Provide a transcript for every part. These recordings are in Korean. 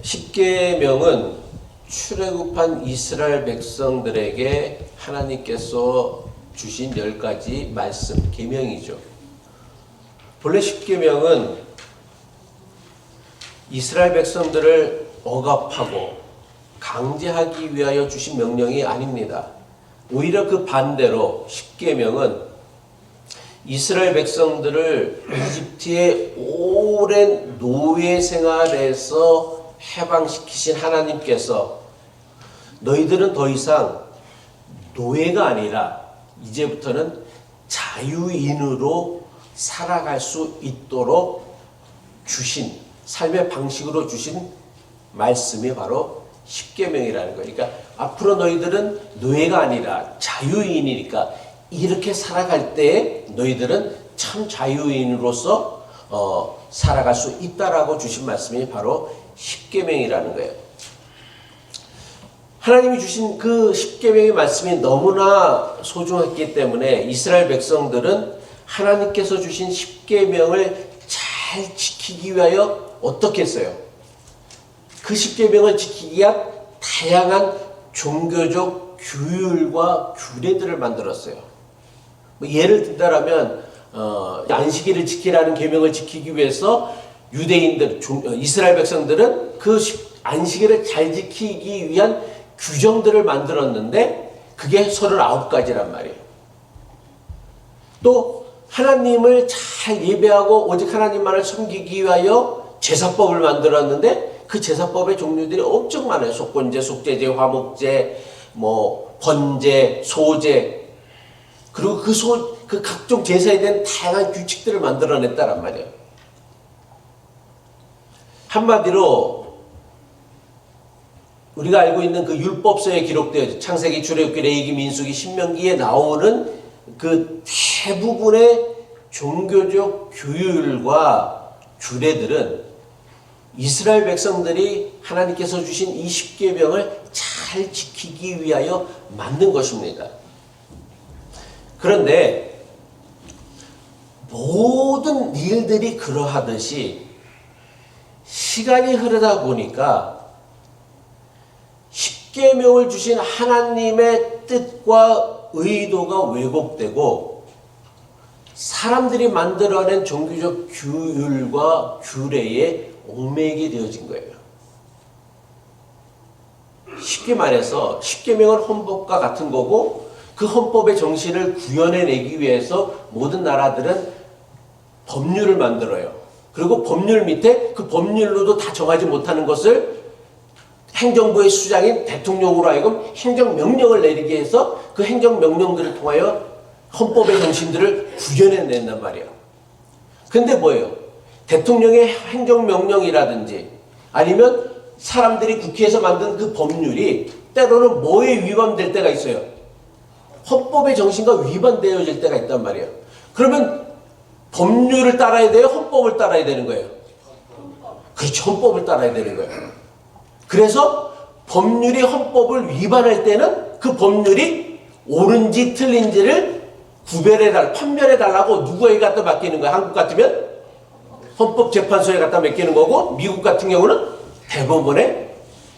십계명은 출애굽한 이스라엘 백성들에게 하나님께서 주신 10가지 말씀, 계명이죠. 본래 십계명은 이스라엘 백성들을 억압하고 강제하기 위하여 주신 명령이 아닙니다. 오히려 그 반대로 십계명은 이스라엘 백성들을 이집트의 오랜 노예 생활에서 해방시키신 하나님께서 너희들은 더 이상 노예가 아니라 이제부터는 자유인으로 살아갈 수 있도록 주신 삶의 방식으로 주신 말씀이 바로 십계명이라는 거예요. 그러니까 앞으로 너희들은 노예가 아니라 자유인이니까 이렇게 살아갈 때 너희들은 참 자유인으로서 살아갈 수 있다라고 주신 말씀이 바로 십계명이라는 거예요. 하나님이 주신 그 십계명의 말씀이 너무나 소중했기 때문에 이스라엘 백성들은 하나님께서 주신 십계명을 잘 지키기 위하여 어떻게 했어요? 그 십계명을 지키기 위한 다양한 종교적 규율과 규례들을 만들었어요. 예를 든다라면 안식일을 지키라는 계명을 지키기 위해서 유대인들, 이스라엘 백성들은 그 안식일을 잘 지키기 위한 규정들을 만들었는데 그게 39가지란 말이에요. 또 하나님을 잘 예배하고 오직 하나님만을 섬기기 위하여 제사법을 만들었는데 그 제사법의 종류들이 엄청 많아요. 속건제, 속죄제, 화목제, 번제, 소제, 그리고 그 각종 제사에 대한 다양한 규칙들을 만들어냈다란 말이에요. 한마디로 우리가 알고 있는 그 율법서에 기록되어 창세기, 출애굽기, 레위기, 민수기, 신명기에 나오는 그 대부분의 종교적 규율과 규례들은 이스라엘 백성들이 하나님께서 주신 이 십계명을 잘 지키기 위하여 만든 것입니다. 그런데 모든 일들이 그러하듯이 시간이 흐르다 보니까 십계명을 주신 하나님의 뜻과 의도가 왜곡되고 사람들이 만들어낸 종교적 규율과 규례에 얽매이게 되어진 거예요. 쉽게 말해서 십계명은 헌법과 같은 거고 그 헌법의 정신을 구현해내기 위해서 모든 나라들은 법률을 만들어요. 그리고 법률 밑에 그 법률로도 다 정하지 못하는 것을 행정부의 수장인 대통령으로 하여금 행정명령을 내리게 해서 그 행정명령들을 통하여 헌법의 정신들을 구현해낸단 말이에요. 근데 뭐예요? 대통령의 행정명령이라든지 아니면 사람들이 국회에서 만든 그 법률이 때로는 뭐에 위반될 때가 있어요? 헌법의 정신과 위반되어질 때가 있단 말이에요. 그러면 법률을 따라야 돼요? 헌법을 따라야 되는 거예요? 그렇죠. 헌법을 따라야 되는 거예요. 그래서 법률이 헌법을 위반할 때는 그 법률이 옳은지 틀린지를 판별해달라고 누구에게 갖다 맡기는 거예요? 한국 같으면 헌법재판소에 갖다 맡기는 거고 미국 같은 경우는 대법원에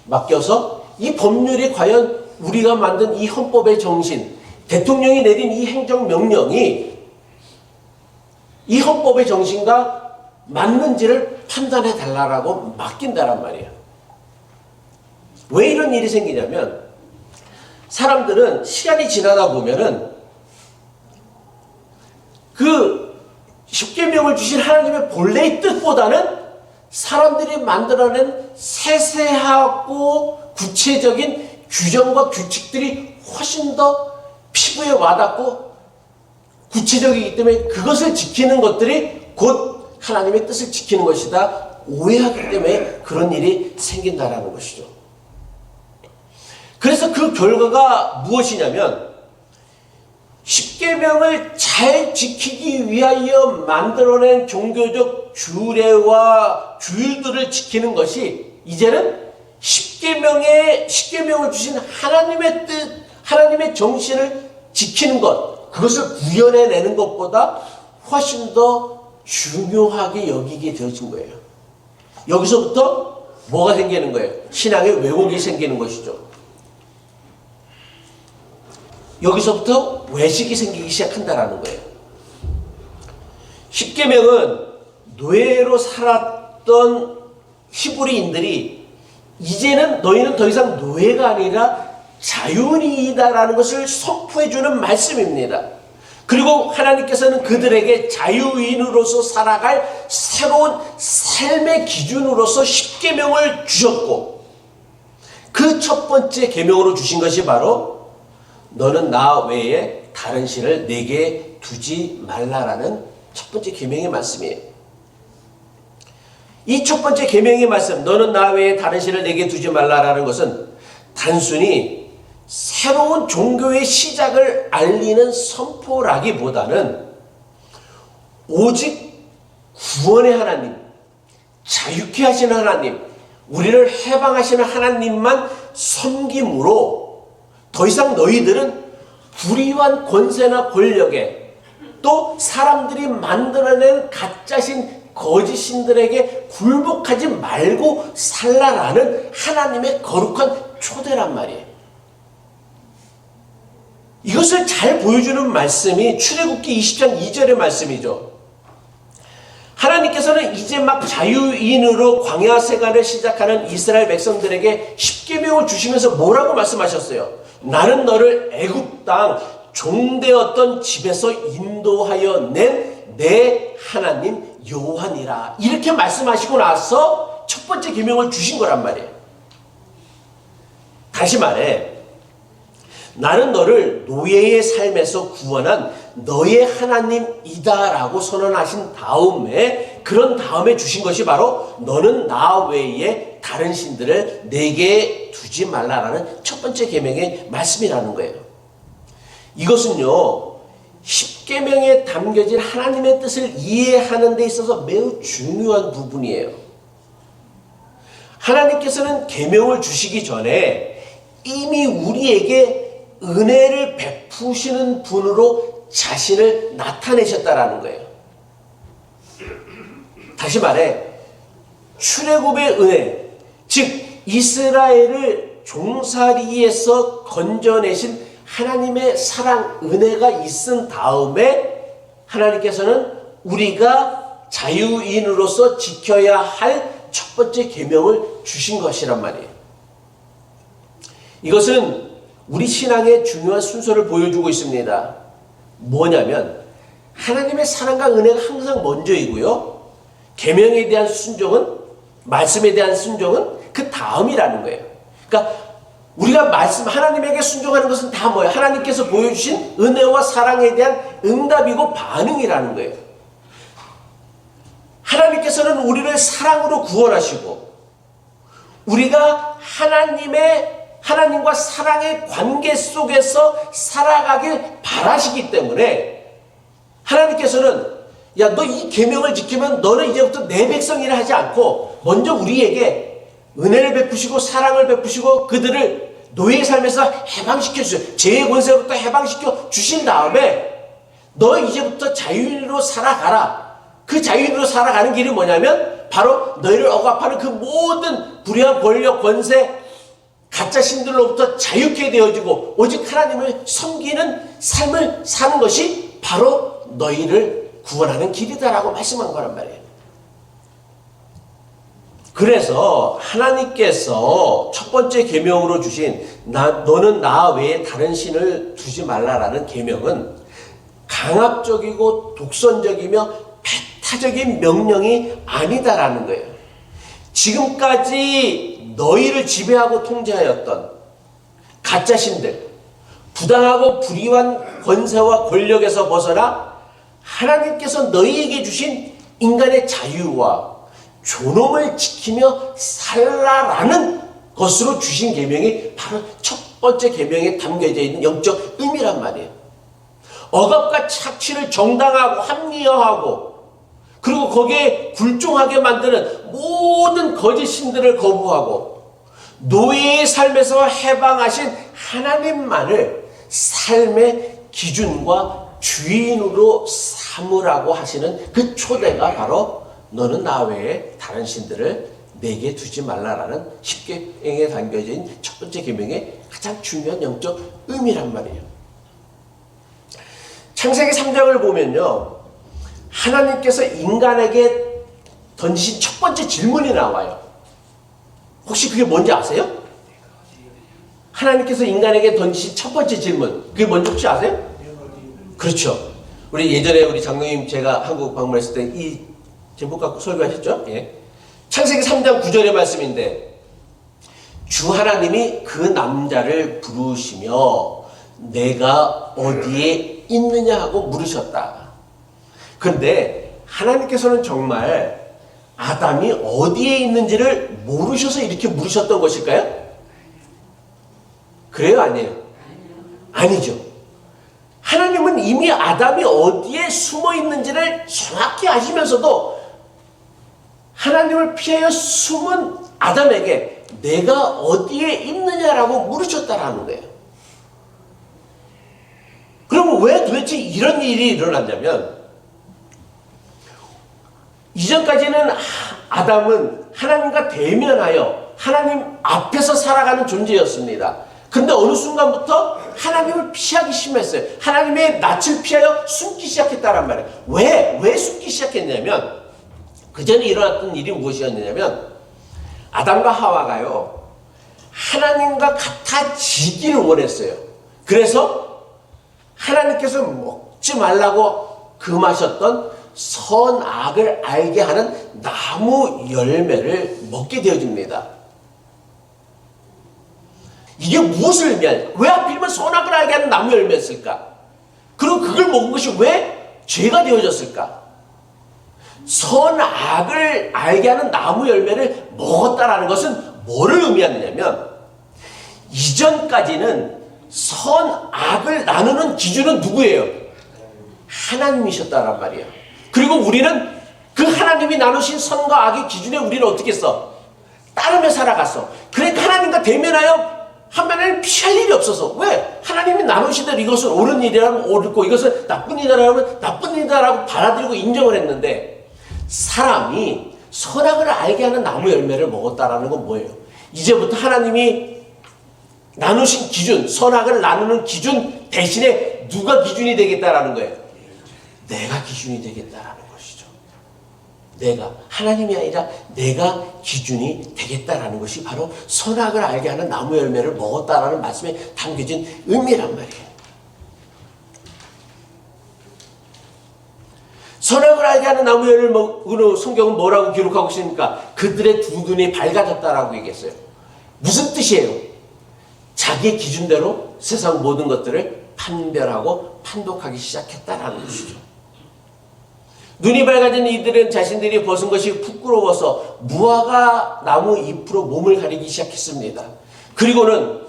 맡겨서 이 법률이 과연 우리가 만든 이 헌법의 정신, 대통령이 내린 이 행정명령이 이 헌법의 정신과 맞는지를 판단해 달라고 맡긴다란 말이에요. 왜 이런 일이 생기냐면 사람들은 시간이 지나다 보면은 그 십계명을 주신 하나님의 본래의 뜻보다는 사람들이 만들어낸 세세하고 구체적인 규정과 규칙들이 훨씬 더 피부에 와닿고 구체적이기 때문에 그것을 지키는 것들이 곧 하나님의 뜻을 지키는 것이다 오해하기 때문에 그런 일이 생긴다라는 것이죠. 그래서 그 결과가 무엇이냐면 십계명을 잘 지키기 위하여 만들어낸 종교적 규례와 규율들을 지키는 것이 이제는 십계명을 주신 하나님의 뜻, 하나님의 정신을 지키는 것, 그것을 구현해내는 것보다 훨씬 더 중요하게 여기게 되어진 거예요. 여기서부터 뭐가 생기는 거예요? 신앙의 왜곡이 생기는 것이죠. 여기서부터 외식이 생기기 시작한다라는 거예요. 십계명은 노예로 살았던 히브리인들이 이제는 너희는 더 이상 노예가 아니라 자유인이다라는 것을 선포해주는 말씀입니다. 그리고 하나님께서는 그들에게 자유인으로서 살아갈 새로운 삶의 기준으로서 십계명을 주셨고, 그 첫 번째 계명으로 주신 것이 바로 너는 나 외에 다른 신을 내게 두지 말라라는 첫 번째 계명의 말씀이에요. 이 첫 번째 계명의 말씀, 너는 나 외에 다른 신을 내게 두지 말라라는 것은 단순히 새로운 종교의 시작을 알리는 선포라기보다는 오직 구원의 하나님, 자유케 하시는 하나님, 우리를 해방하시는 하나님만 섬김으로 더 이상 너희들은 불의한 권세나 권력에 또 사람들이 만들어낸 가짜신 거짓신들에게 굴복하지 말고 살라라는 하나님의 거룩한 초대란 말이에요. 이것을 잘 보여주는 말씀이 출애굽기 20장 2절의 말씀이죠. 하나님께서는 이제 막 자유인으로 광야 생활을 시작하는 이스라엘 백성들에게 십계명을 주시면서 뭐라고 말씀하셨어요? 나는 너를 애굽 땅 종되었던 집에서 인도하여 낸 내 하나님 여호와니라, 이렇게 말씀하시고 나서 첫 번째 계명을 주신 거란 말이에요. 다시 말해, 나는 너를 노예의 삶에서 구원한 너의 하나님이다라고 선언하신 다음에, 그런 다음에 주신 것이 바로 너는 나 외에 다른 신들을 내게 두지 말라라는 첫 번째 계명의 말씀이라는 거예요. 이것은요, 십계명에 담겨진 하나님의 뜻을 이해하는 데 있어서 매우 중요한 부분이에요. 하나님께서는 계명을 주시기 전에 이미 우리에게 은혜를 베푸시는 분으로 자신을 나타내셨다라는 거예요. 다시 말해, 출애굽의 은혜, 즉 이스라엘을 종살이에서 건져내신 하나님의 사랑, 은혜가 있은 다음에 하나님께서는 우리가 자유인으로서 지켜야 할 첫 번째 계명을 주신 것이란 말이에요. 이것은 우리 신앙의 중요한 순서를 보여주고 있습니다. 뭐냐면 하나님의 사랑과 은혜가 항상 먼저이고요, 계명에 대한 순종은, 말씀에 대한 순종은 그 다음이라는 거예요. 그러니까 우리가 하나님에게 순종하는 것은 다 뭐예요? 하나님께서 보여주신 은혜와 사랑에 대한 응답이고 반응이라는 거예요. 하나님께서는 우리를 사랑으로 구원하시고 우리가 하나님과 사랑의 관계 속에서 살아가길 바라시기 때문에 하나님께서는 야, 너 이 계명을 지키면 너는 이제부터 내 백성이라 하지 않고 먼저 우리에게 은혜를 베푸시고 사랑을 베푸시고 그들을 노예의 삶에서 해방시켜 주세요. 죄의 권세로부터 해방시켜 주신 다음에 너 이제부터 자유인으로 살아가라. 그 자유인으로 살아가는 길이 뭐냐면 바로 너희를 억압하는 그 모든 불의한 권력, 권세, 가짜 신들로부터 자유케 되어지고 오직 하나님을 섬기는 삶을 사는 것이 바로 너희를 구원하는 길이다라고 말씀한 거란 말이에요. 그래서 하나님께서 첫 번째 계명으로 주신 너는 나 외에 다른 신을 두지 말라라는 계명은 강압적이고 독선적이며 배타적인 명령이 아니다라는 거예요. 지금까지 너희를 지배하고 통제하였던 가짜 신들, 부당하고 불의한 권세와 권력에서 벗어나 하나님께서 너희에게 주신 인간의 자유와 존엄을 지키며 살라라는 것으로 주신 계명이 바로 첫 번째 계명에 담겨져 있는 영적 의미란 말이에요. 억압과 착취를 정당하고 합리화하고 그리고 거기에 굴종하게 만드는 모든 거짓 신들을 거부하고 노예의 삶에서 해방하신 하나님만을 삶의 기준과 주인으로 삼으라고 하시는 그 초대가 바로 너는 나 외에 다른 신들을 내게 두지 말라라는 십계명에 담겨진 첫 번째 계명의 가장 중요한 영적 의미란 말이에요. 창세기 3장을 보면요, 하나님께서 인간에게 던지신 첫 번째 질문이 나와요. 혹시 그게 뭔지 아세요? 하나님께서 인간에게 던지신 첫 번째 질문, 그게 뭔지 혹시 아세요? 그렇죠. 우리 예전에 우리 장로님 제가 한국 방문했을 때 이 제목 갖고 설교하셨죠? 예. 창세기 3장 9절의 말씀인데, 주 하나님이 그 남자를 부르시며 내가 어디에 있느냐 하고 물으셨다. 그런데 하나님께서는 정말 아담이 어디에 있는지를 모르셔서 이렇게 물으셨던 것일까요? 그래요? 아니에요? 아니죠. 하나님은 이미 아담이 어디에 숨어 있는지를 정확히 아시면서도 하나님을 피하여 숨은 아담에게 내가 어디에 있느냐라고 물으셨다라는 거예요. 그러면 왜 도대체 이런 일이 일어났냐면, 이전까지는 아담은 하나님과 대면하여 하나님 앞에서 살아가는 존재였습니다. 근데 어느 순간부터 하나님을 피하기 심했어요. 하나님의 낯을 피하여 숨기 시작했다란 말이에요. 왜 숨기 시작했냐면, 그 전에 일어났던 일이 무엇이었냐면, 아담과 하와가요, 하나님과 같아지기를 원했어요. 그래서 하나님께서 먹지 말라고 금하셨던 선악을 알게 하는 나무 열매를 먹게 되어집니다. 이게 무엇을 의미하냐? 왜 하필이면 선악을 알게 하는 나무 열매였을까? 그리고 그걸 먹은 것이 왜 죄가 되어졌을까? 선악을 알게 하는 나무 열매를 먹었다라는 것은 뭐를 의미하느냐면, 이전까지는 선악을 나누는 기준은 누구예요? 하나님이셨다란 말이에요. 그리고 우리는 그 하나님이 나누신 선과 악의 기준에 우리는 어떻게 했어? 따르며 살아갔어. 그러니까 하나님과 대면하여 하면은 피할 일이 없어서. 왜? 하나님이 나누시대로 이것은 옳은 일이라면 옳고 이것은 나쁜 일이라면 나쁜 일이라고 받아들이고 인정을 했는데, 사람이 선악을 알게 하는 나무 열매를 먹었다라는 건 뭐예요? 이제부터 하나님이 나누신 기준, 선악을 나누는 기준 대신에 누가 기준이 되겠다라는 거예요? 내가 기준이 되겠다라는 것이죠. 내가, 하나님이 아니라 내가 기준이 되겠다라는 것이 바로 선악을 알게 하는 나무 열매를 먹었다라는 말씀에 담겨진 의미란 말이에요. 선악을 알게 하는 나무 열매를 먹으로 성경은 뭐라고 기록하고 있습니까? 그들의 두 눈이 밝아졌다라고 얘기했어요. 무슨 뜻이에요? 자기의 기준대로 세상 모든 것들을 판별하고 판독하기 시작했다라는 것이죠. 눈이 밝아진 이들은 자신들이 벗은 것이 부끄러워서 무화과 나무 잎으로 몸을 가리기 시작했습니다. 그리고는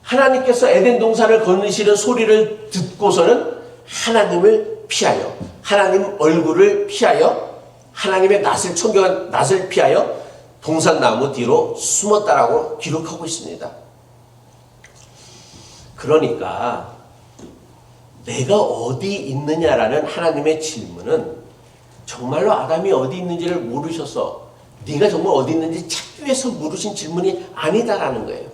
하나님께서 에덴 동산을 거느시는 소리를 듣고서는 하나님을 피하여, 하나님 얼굴을 피하여, 하나님의 낯을 청경한 낯을 피하여 동산나무 뒤로 숨었다라고 기록하고 있습니다. 그러니까 내가 어디 있느냐라는 하나님의 질문은 정말로 아담이 어디 있는지를 모르셔서 네가 정말 어디 있는지 찾기 위해서 물으신 질문이 아니다라는 거예요.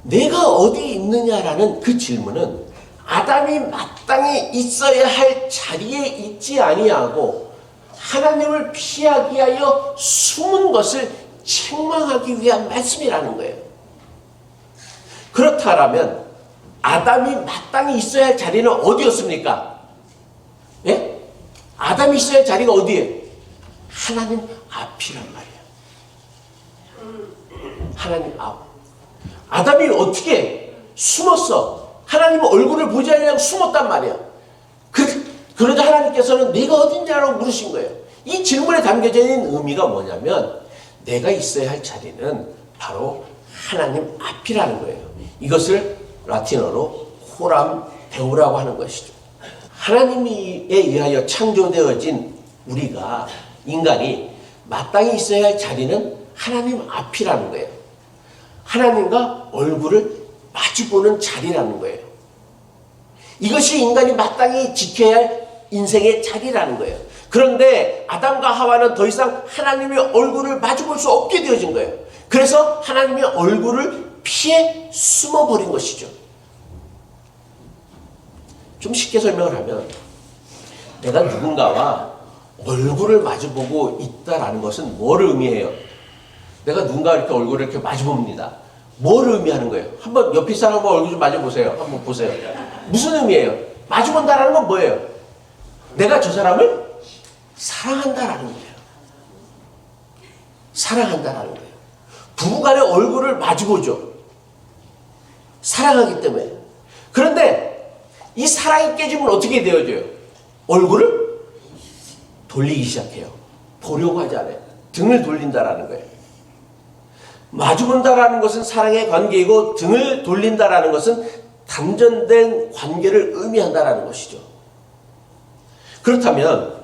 내가 어디 있느냐라는 그 질문은 아담이 마땅히 있어야 할 자리에 있지 아니하고 하나님을 피하기 위하여 숨은 것을 책망하기 위한 말씀이라는 거예요. 그렇다면 아담이 마땅히 있어야 할 자리는 어디였습니까? 예? 아담이 있어야 할 자리가 어디예요? 하나님 앞이란 말이에요. 하나님 앞. 아담이 어떻게 숨었어? 하나님 얼굴을 보지 않으려고 숨었단 말이야. 그러자 하나님께서는 네가 어딨냐라고 물으신 거예요. 이 질문에 담겨져 있는 의미가 뭐냐면 내가 있어야 할 자리는 바로 하나님 앞이라는 거예요. 이것을 라틴어로 코람 데오라고 하는 것이죠. 하나님에 의하여 창조되어진 우리가, 인간이 마땅히 있어야 할 자리는 하나님 앞이라는 거예요. 하나님과 얼굴을 마주보는 자리라는 거예요. 이것이 인간이 마땅히 지켜야 할 인생의 자리라는 거예요. 그런데 아담과 하와는 더 이상 하나님의 얼굴을 마주볼 수 없게 되어진 거예요. 그래서 하나님의 얼굴을 피해 숨어버린 것이죠. 좀 쉽게 설명을 하면 내가 누군가와 얼굴을 마주보고 있다라는 것은 뭘 의미해요? 내가 누군가 이렇게 얼굴을 이렇게 마주봅니다. 뭘 의미하는 거예요? 한번 옆에 사람 한번 얼굴 좀 마주보세요. 한번 보세요. 무슨 의미예요? 마주본다라는 건 뭐예요? 내가 저 사람을 사랑한다라는 거예요. 사랑한다라는 거예요. 부부간의 얼굴을 마주보죠. 사랑하기 때문에. 그런데 이 사랑이 깨지면 어떻게 되어져요? 얼굴을 돌리기 시작해요. 보려고 하지 않아요. 등을 돌린다라는 거예요. 마주본다라는 것은 사랑의 관계이고 등을 돌린다라는 것은 단절된 관계를 의미한다라는 것이죠. 그렇다면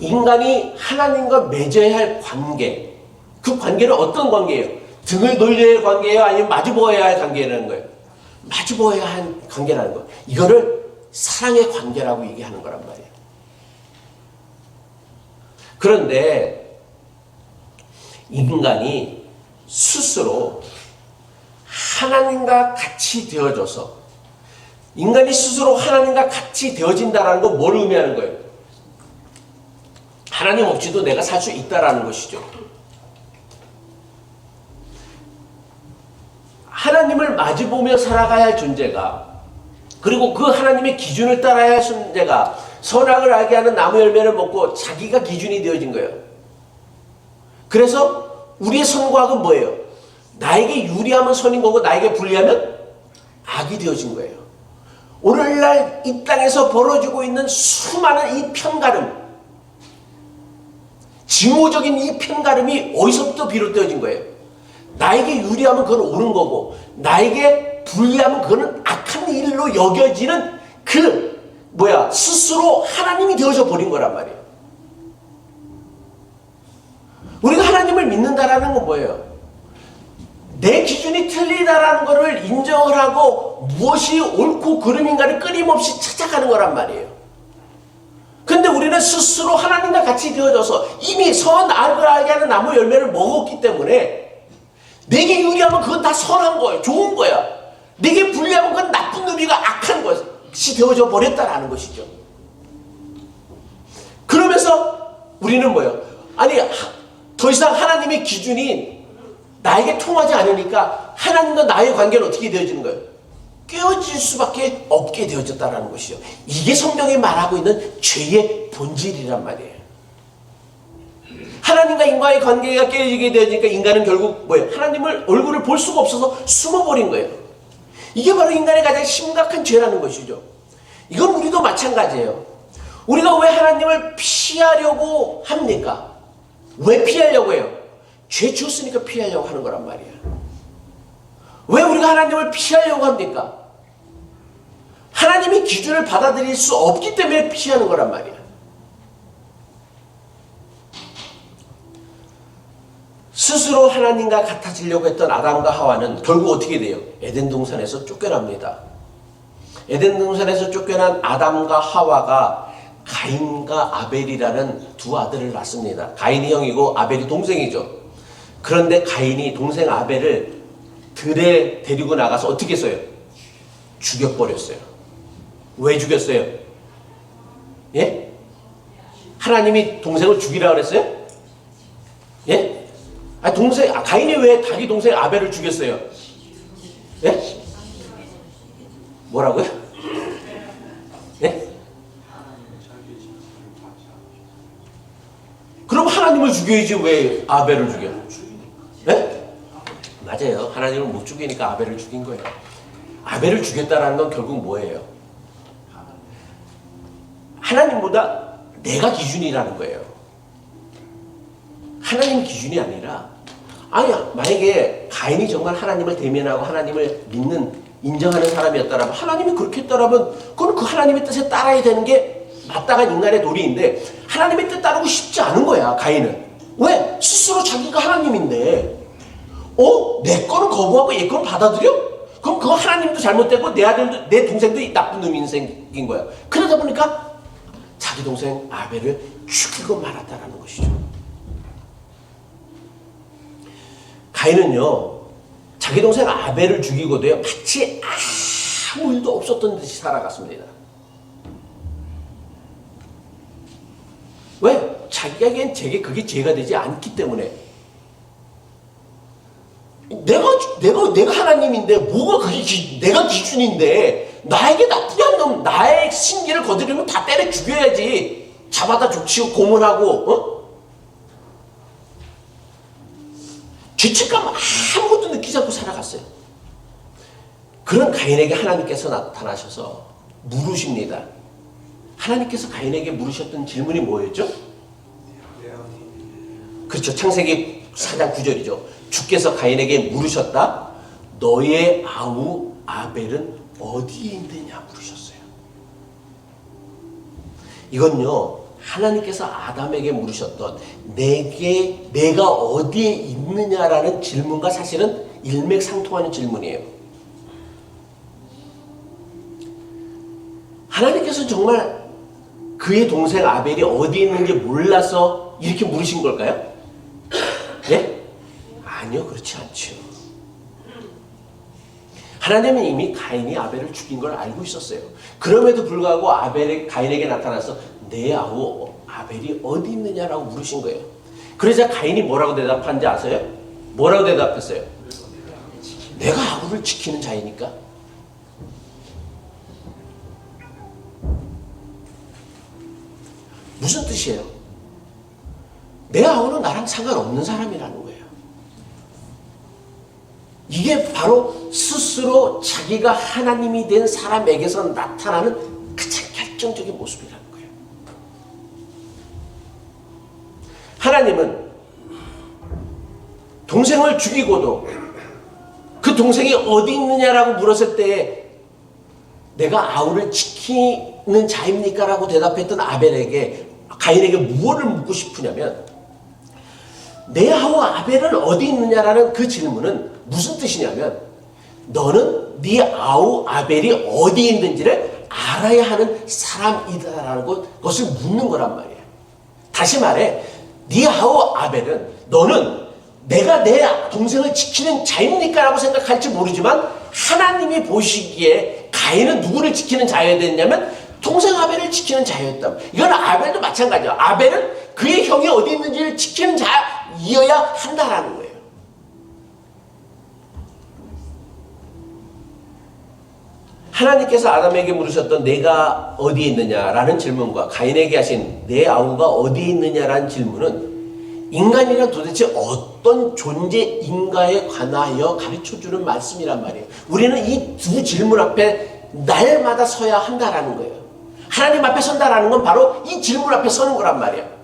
인간이 하나님과 맺어야 할 관계, 그 관계는 어떤 관계예요? 등을 돌려야 할 관계예요? 아니면 마주보아야 할 관계라는 거예요? 마주보아야 할 관계라는 거예요. 이거를 사랑의 관계라고 얘기하는 거란 말이에요. 그런데 인간이 스스로 하나님과 같이 되어져서 인간이 스스로 하나님과 같이 되어진다는 건 뭘 의미하는 거예요? 하나님 없이도 내가 살 수 있다라는 것이죠. 하나님을 마주보며 살아가야 할 존재가, 그리고 그 하나님의 기준을 따라야 할 존재가 선악을 알게 하는 나무 열매를 먹고 자기가 기준이 되어진 거예요. 그래서 우리의 선과 악은 뭐예요? 나에게 유리하면 선인 거고 나에게 불리하면 악이 되어진 거예요. 오늘날 이 땅에서 벌어지고 있는 수많은 이 편가름, 징후적인 이 편가름이 어디서부터 비롯되어진 거예요? 나에게 유리하면 그건 옳은 거고 나에게 불리하면 그거는 악한 일로 여겨지는 스스로 하나님이 되어져 버린 거란 말이에요. 우리가 하나님을 믿는다라는 건 뭐예요? 내 기준이 틀리다라는 것을 인정을 하고 무엇이 옳고 그름인가를 끊임없이 찾아가는 거란 말이에요. 근데 우리는 스스로 하나님과 같이 되어져서 이미 선악을 알게 하는 나무 열매를 먹었기 때문에 내게 유리하면 그건 다 선한 거예요. 좋은 거야. 내게 불리하면 그건 나쁜 놈이가 악한 것이 되어져 버렸다라는 것이죠. 그러면서 우리는 뭐예요? 아니, 더 이상 하나님의 기준이 나에게 통하지 않으니까 하나님과 나의 관계는 어떻게 되어지는 거예요? 깨어질 수밖에 없게 되어졌다는 것이죠. 이게 성경이 말하고 있는 죄의 본질이란 말이에요. 하나님과 인간의 관계가 깨어지게 되어지니까 인간은 결국 뭐예요? 하나님을 얼굴을 볼 수가 없어서 숨어버린 거예요. 이게 바로 인간의 가장 심각한 죄라는 것이죠. 이건 우리도 마찬가지예요. 우리가 왜 하나님을 피하려고 합니까? 왜 피하려고 해요? 죄 지었으니까 피하려고 하는 거란 말이야. 왜 우리가 하나님을 피하려고 합니까? 하나님의 기준을 받아들일 수 없기 때문에 피하는 거란 말이야. 스스로 하나님과 같아지려고 했던 아담과 하와는 결국 어떻게 돼요? 에덴 동산에서 쫓겨납니다. 에덴 동산에서 쫓겨난 아담과 하와가 가인과 아벨이라는 두 아들을 낳습니다. 가인이 형이고 아벨이 동생이죠. 그런데 가인이 동생 아벨을 들에 데리고 나가서 어떻게 했어요? 죽여버렸어요. 왜 죽였어요? 예? 하나님이 동생을 죽이라고 그랬어요? 예? 가인이 왜 자기 동생 아벨을 죽였어요? 예? 뭐라고요? 예? 그럼 하나님을 죽여야지 왜 아벨을 죽여? 예? 맞아요. 하나님을 못 죽이니까 아벨을 죽인 거예요. 아벨을 죽였다는 건 결국 뭐예요? 하나님보다 내가 기준이라는 거예요. 하나님 기준이 아니라, 아니야, 만약에 가인이 정말 하나님을 대면하고 하나님을 믿는, 인정하는 사람이었다면, 하나님이 그렇게 했다면 그건 그 하나님의 뜻에 따라야 되는 게 마땅한 인간의 도리인데 하나님의 뜻 따르고 싶지 않은 거야, 가인은. 왜? 스스로 자기가 하나님인데 내 거는 거부하고 얘 거는 받아들여? 그럼 그거 하나님도 잘못되고 내 아들도 내 동생도 나쁜 놈이 생긴 거야. 그러다 보니까 자기 동생 아벨을 죽이고 말았다라는 것이죠. 가인은요, 자기 동생 아벨을 죽이고도요, 마치 아무 일도 없었던 듯이 살아갔습니다. 왜? 자기에겐 그게 죄가 되지 않기 때문에. 내가 하나님인데, 뭐가 그게 내가 기준인데, 나에게 나쁘게 한 놈, 나의 신기를 거두려면 다 때려 죽여야지. 잡아다 족치고 고문하고, 죄책감 아무것도 느끼지 않고 살아갔어요. 그런 가인에게 하나님께서 나타나셔서 물으십니다. 하나님께서 가인에게 물으셨던 질문이 뭐였죠? 그렇죠. 창세기 4장 9절이죠. 주께서 가인에게 물으셨다. 너의 아우 아벨은 어디에 있느냐 물으셨어요. 이건요, 하나님께서 아담에게 물으셨던 내가 어디에 있느냐라는 질문과 사실은 일맥상통하는 질문이에요. 하나님께서 정말 그의 동생 아벨이 어디에 있는지 몰라서 이렇게 물으신 걸까요? 예? 아니요, 그렇지 않죠. 하나님은 이미 가인이 아벨을 죽인 걸 알고 있었어요. 그럼에도 불구하고 가인에게 나타나서 내 아우 아벨이 어디 있느냐라고 물으신 거예요. 그러자 가인이 뭐라고 대답한지 아세요? 뭐라고 대답했어요? 내가 아우를 지키는 자이니까. 무슨 뜻이에요? 내 아우는 나랑 상관없는 사람이라는 거예요. 이게 바로 스스로 자기가 하나님이 된 사람에게서 나타나는 가장 결정적인 모습이라는 거예요. 하나님은 동생을 죽이고도 그 동생이 어디 있느냐라고 물었을 때 내가 아우를 지키는 자입니까? 라고 대답했던 가인에게 무엇을 묻고 싶으냐면 내 아우 아벨은 어디 있느냐라는 그 질문은 무슨 뜻이냐면 너는 네 아우 아벨이 어디에 있는지를 알아야 하는 사람이다라는 것을 묻는 거란 말이에요. 다시 말해 네 아우 아벨은 너는 내가 내 동생을 지키는 자입니까? 라고 생각할지 모르지만 하나님이 보시기에 가인은 누구를 지키는 자여야 됐냐면 동생 아벨을 지키는 자였다. 이건 아벨도 마찬가지야. 아벨은 그의 형이 어디 있는지를 지키는 자이어야 한다라는 거예요. 하나님께서 아담에게 물으셨던 내가 어디에 있느냐라는 질문과 가인에게 하신 내 아우가 어디에 있느냐라는 질문은 인간이란 도대체 어떤 존재인가에 관하여 가르쳐주는 말씀이란 말이에요. 우리는 이 두 질문 앞에 날마다 서야 한다라는 거예요. 하나님 앞에 선다라는 건 바로 이 질문 앞에 서는 거란 말이에요.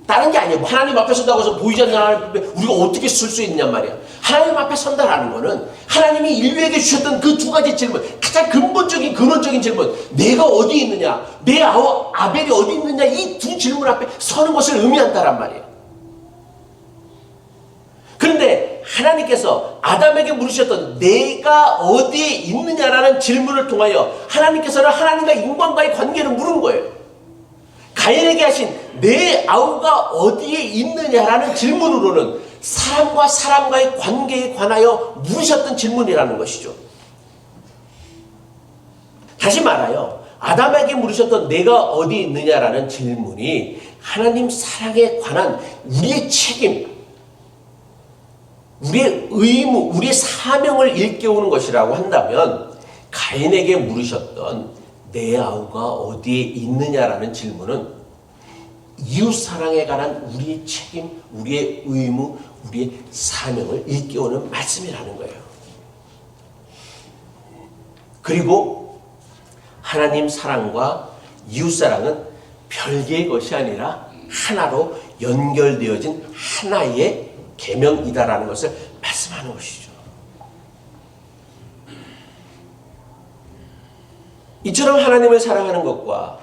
다른 게 아니에요. 하나님 앞에 선다고 해서 보이지 않는 하나님 앞에 우리가 어떻게 쓸 수 있냔 말이에요. 하나님 앞에 선다라는 거는 하나님이 인류에게 주셨던 그 두 가지 질문, 가장 근본적인 근원적인 질문, 내가 어디 있느냐, 내 아우 아벨이 어디 있느냐, 이 두 질문 앞에 서는 것을 의미한다란 말이에요. 그런데 하나님께서 아담에게 물으셨던 내가 어디에 있느냐라는 질문을 통하여 하나님께서는 하나님과 인간과의 관계를 물은 거예요. 가인에게 하신 내 아우가 어디에 있느냐라는 질문으로는 사람과 사람과의 관계에 관하여 물으셨던 질문이라는 것이죠. 다시 말하여 아담에게 물으셨던 내가 어디에 있느냐라는 질문이 하나님 사랑에 관한 우리의 책임, 우리의 의무, 우리의 사명을 일깨우는 것이라고 한다면 가인에게 물으셨던 내 아우가 어디에 있느냐라는 질문은 이웃사랑에 관한 우리의 책임, 우리의 의무, 우리의 사명을 일깨우는 말씀이라는 거예요. 그리고 하나님 사랑과 이웃사랑은 별개의 것이 아니라 하나로 연결되어진 하나의 계명이다라는 것을 말씀하는 것이죠. 이처럼 하나님을 사랑하는 것과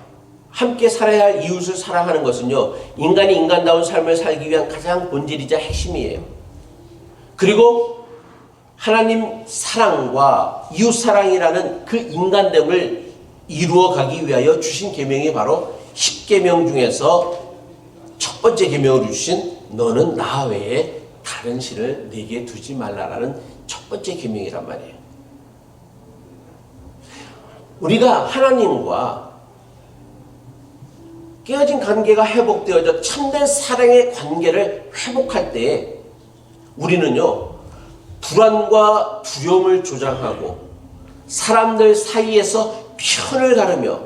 함께 살아야 할 이웃을 사랑하는 것은요, 인간이 인간다운 삶을 살기 위한 가장 본질이자 핵심이에요. 그리고 하나님 사랑과 이웃 사랑이라는 그 인간됨을 이루어 가기 위하여 주신 계명이 바로 십계명 중에서 첫 번째 계명을 주신 너는 나 외에 다른 신을 내게 두지 말라라는 첫 번째 계명이란 말이에요. 우리가 하나님과 깨어진 관계가 회복되어져 참된 사랑의 관계를 회복할 때에 우리는요, 불안과 두려움을 조장하고 사람들 사이에서 편을 가르며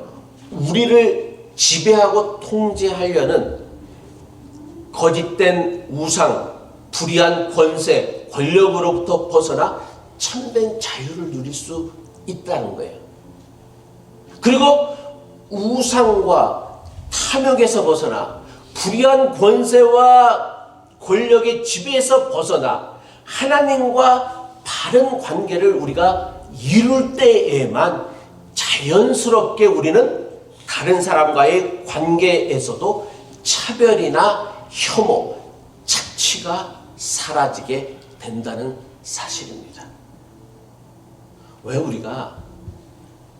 우리를 지배하고 통제하려는 거짓된 우상, 불의한 권세, 권력으로부터 벗어나 참된 자유를 누릴 수 있다는 거예요. 그리고 우상과 탐욕에서 벗어나 불의한 권세와 권력의 지배에서 벗어나 하나님과 바른 관계를 우리가 이룰 때에만 자연스럽게 우리는 다른 사람과의 관계에서도 차별이나 혐오, 착취가 사라지게 된다는 사실입니다. 왜 우리가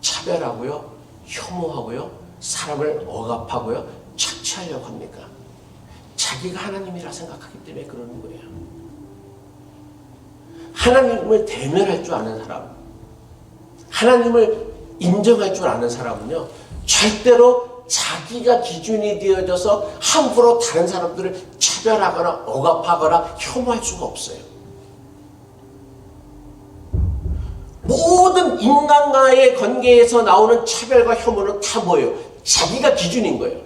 차별하고요, 혐오하고요, 사람을 억압하고요, 착취하려고 합니까? 자기가 하나님이라 생각하기 때문에 그러는 거예요. 하나님을 대면할 줄 아는 사람, 하나님을 인정할 줄 아는 사람은요, 절대로 자기가 기준이 되어져서 함부로 다른 사람들을 차별하거나 억압하거나 혐오할 수가 없어요. 모든 인간과의 관계에서 나오는 차별과 혐오는 다 뭐예요? 자기가 기준인 거예요.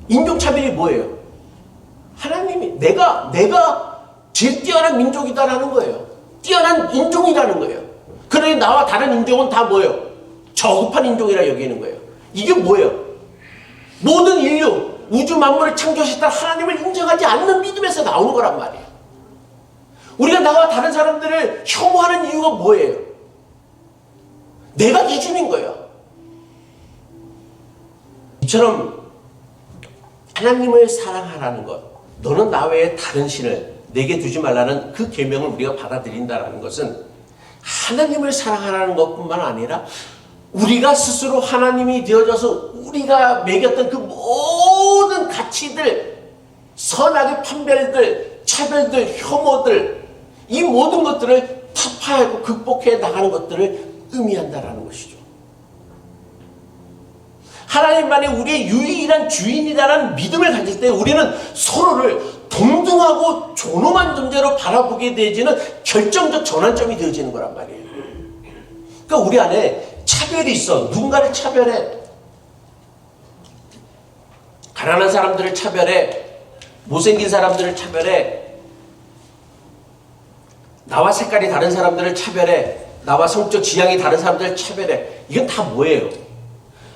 인종차별이 뭐예요? 하나님이 내가 제일 뛰어난 민족이다라는 거예요. 뛰어난 인종이라는 거예요. 그러니 나와 다른 인종은 다 뭐예요? 저급한 인종이라 여기는 거예요. 이게 뭐예요? 모든 인류, 우주 만물을 창조하셨다 하나님을 인정하지 않는 믿음에서 나오는 거란 말이에요. 우리가 나와 다른 사람들을 혐오하는 이유가 뭐예요? 내가 기준인 거예요. 이처럼 하나님을 사랑하라는 것, 너는 나 외에 다른 신을 내게 두지 말라는 그 계명을 우리가 받아들인다는 것은 하나님을 사랑하라는 것뿐만 아니라 우리가 스스로 하나님이 되어져서 우리가 매겼던 그 모든 가치들, 선악의 판별들, 차별들, 혐오들, 이 모든 것들을 타파하고 극복해 나가는 것들을 의미한다는 것이죠. 하나님만이 우리의 유일한 주인이라는 믿음을 가질 때 우리는 서로를 동등하고 존엄한 존재로 바라보게 되어지는 결정적 전환점이 되어지는 거란 말이에요. 그러니까 우리 안에 차별이 있어. 누군가를 차별해. 가난한 사람들을 차별해. 못생긴 사람들을 차별해. 나와 색깔이 다른 사람들을 차별해. 나와 성적 지향이 다른 사람들을 차별해. 이건 다 뭐예요?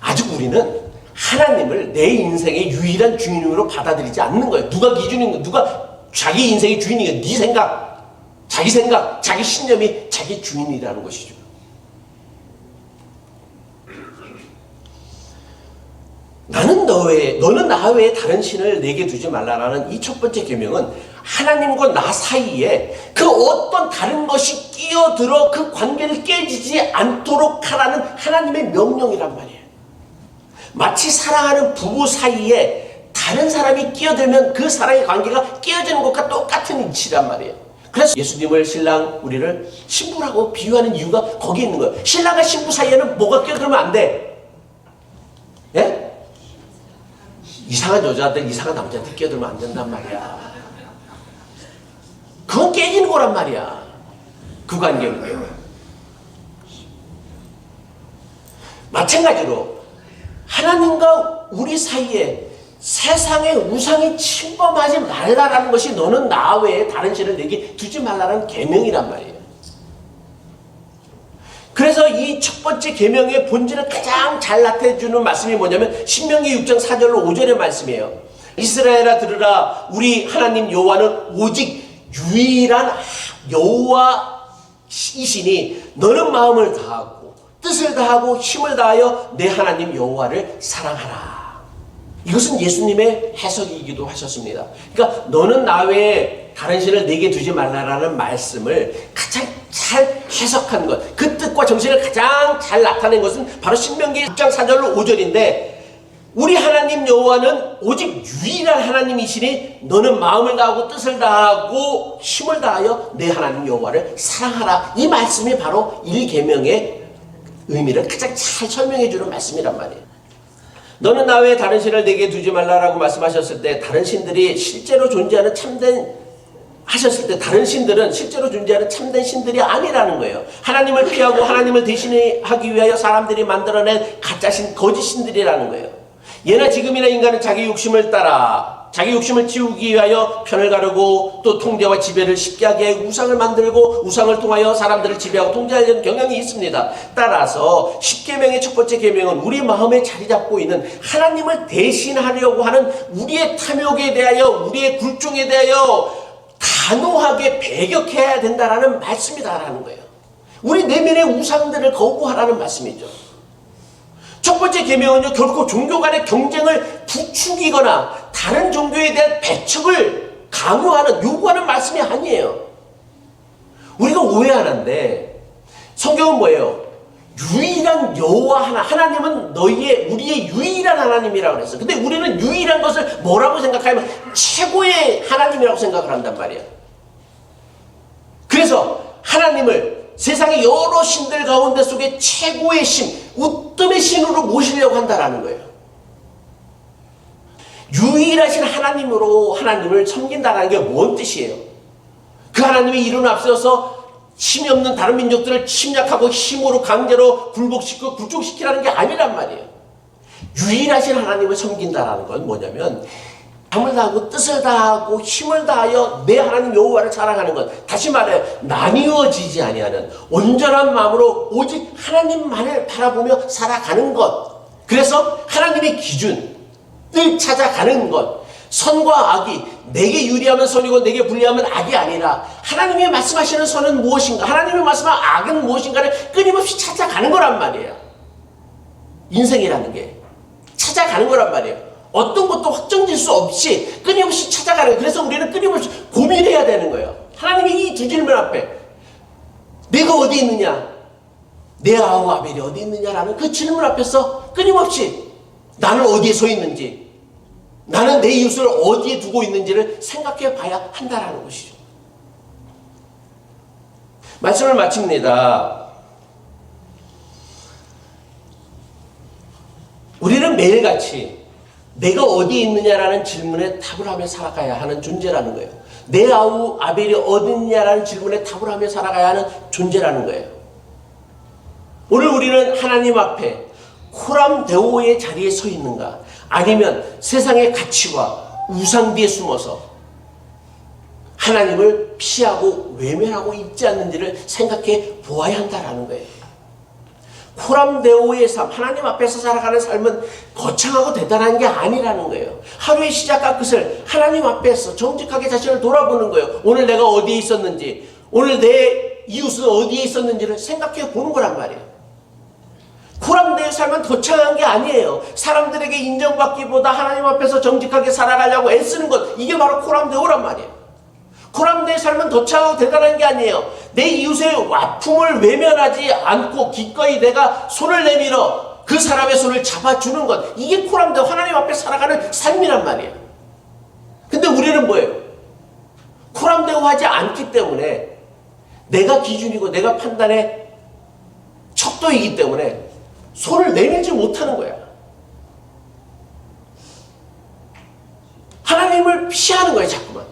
아직 우리는 하나님을 내 인생의 유일한 주인으로 받아들이지 않는 거예요. 누가 기준인 거예요? 누가 자기 인생의 주인인 거예요? 네 생각, 자기 신념이 자기 주인이라는 것이죠. 너는 나 외에 다른 신을 내게 두지 말라라는 이 첫 번째 계명은 하나님과 나 사이에 그 어떤 다른 것이 끼어들어 그 관계를 깨지지 않도록 하라는 하나님의 명령이란 말이에요. 마치 사랑하는 부부 사이에 다른 사람이 끼어들면 그 사랑의 관계가 깨어지는 것과 똑같은 이치란 말이에요. 그래서 예수님을 신랑 우리를 신부라고 비유하는 이유가 거기 있는 거예요. 신랑과 신부 사이에는 뭐가 끼어들면 안 돼? 예? 이상한 여자들, 이상한 남자들 끼어들면 안 된단 말이야. 그건 깨지는 거란 말이야. 그 관계는요. 마찬가지로 하나님과 우리 사이에 세상의 우상이 침범하지 말라라는 것이 너는 나 외에 다른 신을 내게 두지 말라라는 계명이란 말이에요. 그래서 이 첫 번째 계명의 본질을 가장 잘 나타내주는 말씀이 뭐냐면 신명기 6장 4절로 5절의 말씀이에요. 이스라엘아 들으라, 우리 하나님 여호와는 오직 유일한 여호와이시니 너는 마음을 다하고 뜻을 다하고 힘을 다하여 내 하나님 여호와를 사랑하라. 이것은 예수님의 해석이기도 하셨습니다. 그러니까 너는 나 외에 다른 신을 내게 두지 말라라는 말씀을 가장 잘 해석한 것, 그 뜻과 정신을 가장 잘 나타낸 것은 바로 신명기 6장 4절로 5절인데 우리 하나님 여호와는 오직 유일한 하나님이시니 너는 마음을 다하고 뜻을 다하고 힘을 다하여 내 하나님 여호와를 사랑하라. 이 말씀이 바로 1계명의 의미를 가장 잘 설명해 주는 말씀이란 말이에요. 너는 나 외에 다른 신을 내게 두지 말라라고 말씀하셨을 때 다른 신들이 실제로 존재하는 참된 하셨을 때 다른 신들은 실제로 존재하는 참된 신들이 아니라는 거예요. 하나님을 피하고 하나님을 대신하기 위하여 사람들이 만들어낸 가짜신 거짓 신들이라는 거예요. 예나 지금이나 인간은 자기 욕심을 따라 자기 욕심을 채우기 위하여 편을 가르고 또 통제와 지배를 쉽게 하게 우상을 만들고 우상을 통하여 사람들을 지배하고 통제하려는 경향이 있습니다. 따라서 10계명의 첫 번째 계명은 우리 마음에 자리 잡고 있는 하나님을 대신하려고 하는 우리의 탐욕에 대하여 우리의 굴종에 대하여 단호하게 배격해야 된다라는 말씀이다라는 거예요. 우리 내면의 우상들을 거부하라는 말씀이죠. 첫 번째 계명은요, 결코 종교 간의 경쟁을 부추기거나 다른 종교에 대한 배척을 강요하는 요구하는 말씀이 아니에요. 우리가 오해하는데 성경은 뭐예요? 유일한 여호와 하나님은 우리의 유일한 하나님이라고 그랬어요. 근데 우리는 유일한 것을 뭐라고 생각하면 최고의 하나님이라고 생각을 한단 말이에요. 그래서 하나님을 세상의 여러 신들 가운데 속에 최고의 신, 우뜸의 신으로 모시려고 한다라는 거예요. 유일하신 하나님으로 하나님을 섬긴다는 게 뭔 뜻이에요? 그 하나님의 이름을 앞세워서 힘이 없는 다른 민족들을 침략하고 힘으로 강제로 굴복시키고 굴종시키라는 게 아니란 말이에요. 유일하신 하나님을 섬긴다라는 건 뭐냐면 마음을 다하고 뜻을 다하고 힘을 다하여 내 하나님 여호와를 사랑하는 것. 다시 말해 나뉘어지지 아니하는 온전한 마음으로 오직 하나님만을 바라보며 살아가는 것. 그래서 하나님의 기준을 찾아가는 것. 선과 악이 내게 유리하면 선이고 내게 불리하면 악이 아니라 하나님이 말씀하시는 선은 무엇인가, 하나님이 말씀하는 악은 무엇인가를 끊임없이 찾아가는 거란 말이에요. 인생이라는 게 찾아가는 거란 말이에요. 어떤 것도 확정질 수 없이 끊임없이 찾아가는 거예요. 그래서 우리는 끊임없이 고민해야 되는 거예요. 하나님이 이 두 질문 앞에 내가 어디 있느냐, 내 아우 아벨이 어디 있느냐라는 그 질문 앞에서 끊임없이 나는 어디에 서 있는지, 나는 내 이웃을 어디에 두고 있는지를 생각해 봐야 한다라는 것이죠. 말씀을 마칩니다. 우리는 매일같이 내가 어디에 있느냐라는 질문에 답을 하며 살아가야 하는 존재라는 거예요. 내 아우 아벨이 어디 있느냐라는 질문에 답을 하며 살아가야 하는 존재라는 거예요. 오늘 우리는 하나님 앞에 코람데오의 자리에 서 있는가, 아니면 세상의 가치와 우상 뒤에 숨어서 하나님을 피하고 외면하고 있지 않는지를 생각해 보아야 한다라는 거예요. 코람데오의 삶, 하나님 앞에서 살아가는 삶은 거창하고 대단한 게 아니라는 거예요. 하루의 시작과 끝을 하나님 앞에서 정직하게 자신을 돌아보는 거예요. 오늘 내가 어디에 있었는지, 오늘 내 이웃은 어디에 있었는지를 생각해 보는 거란 말이에요. 코람데오의 삶은 거창한 게 아니에요. 사람들에게 인정받기보다 하나님 앞에서 정직하게 살아가려고 애쓰는 것, 이게 바로 코람데오란 말이에요. 코람데오의 삶은 거창하고 대단한 게 아니에요. 내 이웃의 아픔을 외면하지 않고 기꺼이 내가 손을 내밀어 그 사람의 손을 잡아주는 것, 이게 코람데오, 하나님 앞에 살아가는 삶이란 말이에요. 근데 우리는 뭐예요? 코람데오 하지 않기 때문에 내가 기준이고 내가 판단의 척도이기 때문에 손을 내밀지 못하는 거야. 하나님을 피하는 거야, 자꾸만.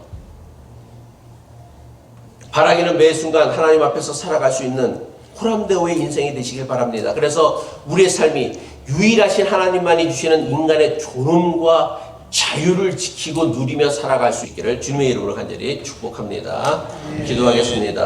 바라기는 매 순간 하나님 앞에서 살아갈 수 있는 코람데오의 인생이 되시길 바랍니다. 그래서 우리의 삶이 유일하신 하나님만이 주시는 인간의 존엄과 자유를 지키고 누리며 살아갈 수 있기를 주님의 이름으로 간절히 축복합니다. 기도하겠습니다.